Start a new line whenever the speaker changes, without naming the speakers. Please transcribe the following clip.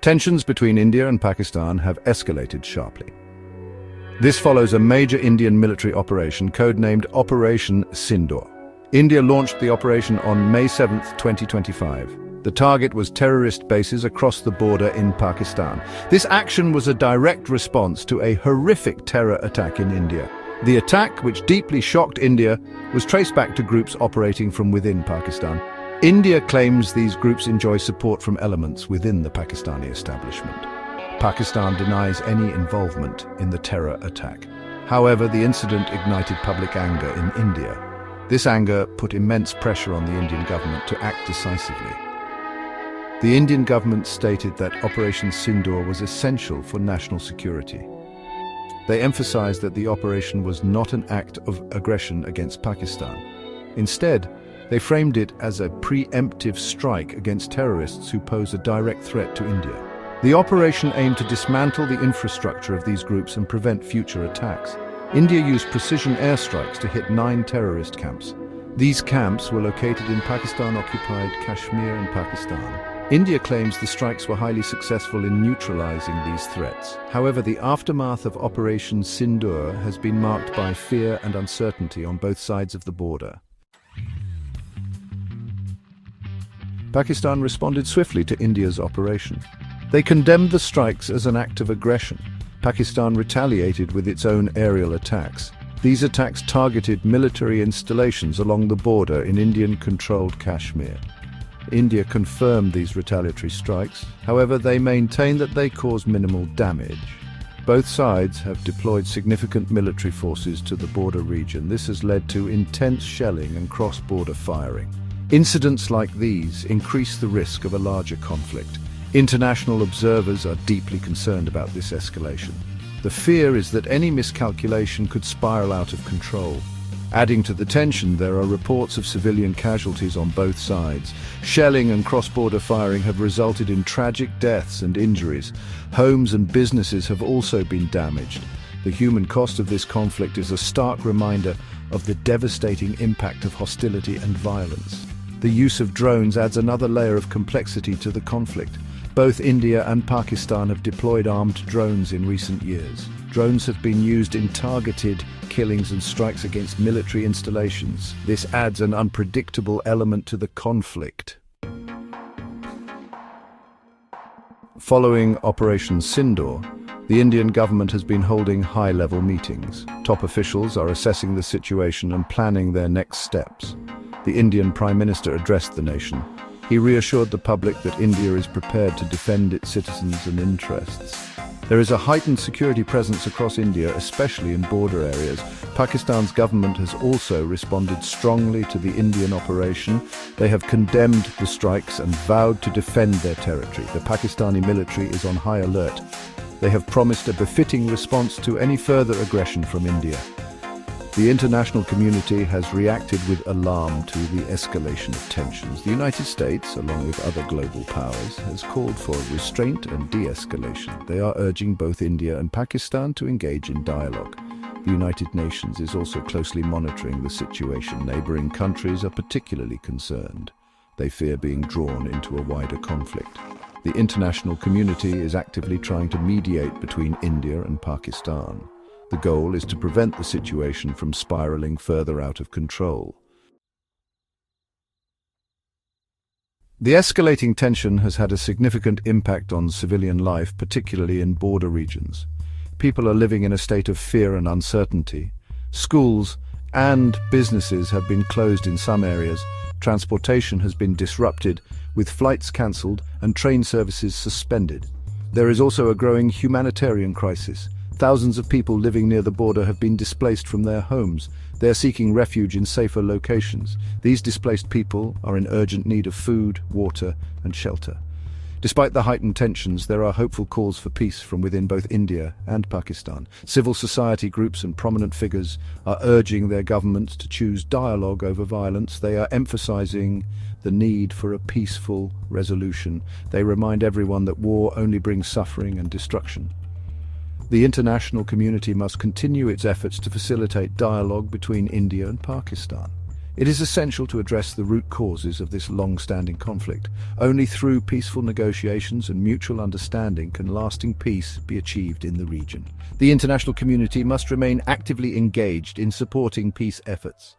Tensions between India and Pakistan have escalated sharply. This follows a major Indian military operation codenamed Operation Sindoor. India launched the operation on May 7, 2025. The target was terrorist bases across the border in Pakistan. This action was a direct response to a horrific terror attack in India. The attack, which deeply shocked India, was traced back to groups operating from within Pakistan. India claims these groups enjoy support from elements within the Pakistani establishment. Pakistan denies any involvement in the terror attack. However, the incident ignited public anger in India. This anger put immense pressure on the Indian government to act decisively. The Indian government stated that Operation Sindoor was essential for national security. They emphasized that the operation was not an act of aggression against Pakistan. Instead, they framed it as a preemptive strike against terrorists who pose a direct threat to India. The operation aimed to dismantle the infrastructure of these groups and prevent future attacks. India used precision airstrikes to hit 9 terrorist camps. These camps were located in Pakistan-occupied Kashmir and Pakistan. India claims the strikes were highly successful in neutralizing these threats. However, the aftermath of Operation Sindoor has been marked by fear and uncertainty on both sides of the border. Pakistan responded swiftly to India's operation. They condemned the strikes as an act of aggression. Pakistan retaliated with its own aerial attacks. These attacks targeted military installations along the border in Indian-controlled Kashmir. India confirmed these retaliatory strikes. However, they maintain that they caused minimal damage. Both sides have deployed significant military forces to the border region. This has led to intense shelling and cross-border firing. Incidents like these increase the risk of a larger conflict. International observers are deeply concerned about this escalation. The fear is that any miscalculation could spiral out of control. Adding to the tension, there are reports of civilian casualties on both sides. Shelling and cross-border firing have resulted in tragic deaths and injuries. Homes and businesses have also been damaged. The human cost of this conflict is a stark reminder of the devastating impact of hostility and violence. The use of drones adds another layer of complexity to the conflict. Both India and Pakistan have deployed armed drones in recent years. Drones have been used in targeted killings and strikes against military installations. This adds an unpredictable element to the conflict. Following Operation Sindoor, the Indian government has been holding high-level meetings. Top officials are assessing the situation and planning their next steps. The Indian Prime Minister addressed the nation. He reassured the public that India is prepared to defend its citizens and interests. There is a heightened security presence across India, especially in border areas. Pakistan's government has also responded strongly to the Indian operation. They have condemned the strikes and vowed to defend their territory. The Pakistani military is on high alert. They have promised a befitting response to any further aggression from India. The international community has reacted with alarm to the escalation of tensions. The United States, along with other global powers, has called for restraint and de-escalation. They are urging both India and Pakistan to engage in dialogue. The United Nations is also closely monitoring the situation. Neighboring countries are particularly concerned. They fear being drawn into a wider conflict. The international community is actively trying to mediate between India and Pakistan. The goal is to prevent the situation from spiraling further out of control. The escalating tension has had a significant impact on civilian life, particularly in border regions. People are living in a state of fear and uncertainty. Schools and businesses have been closed in some areas. Transportation has been disrupted, with flights cancelled and train services suspended. There is also a growing humanitarian crisis. Thousands of people living near the border have been displaced from their homes. They are seeking refuge in safer locations. These displaced people are in urgent need of food, water, and shelter. Despite the heightened tensions, there are hopeful calls for peace from within both India and Pakistan. Civil society groups and prominent figures are urging their governments to choose dialogue over violence. They are emphasizing the need for a peaceful resolution. They remind everyone that war only brings suffering and destruction. The international community must continue its efforts to facilitate dialogue between India and Pakistan. It is essential to address the root causes of this long-standing conflict. Only through peaceful negotiations and mutual understanding can lasting peace be achieved in the region. The international community must remain actively engaged in supporting peace efforts.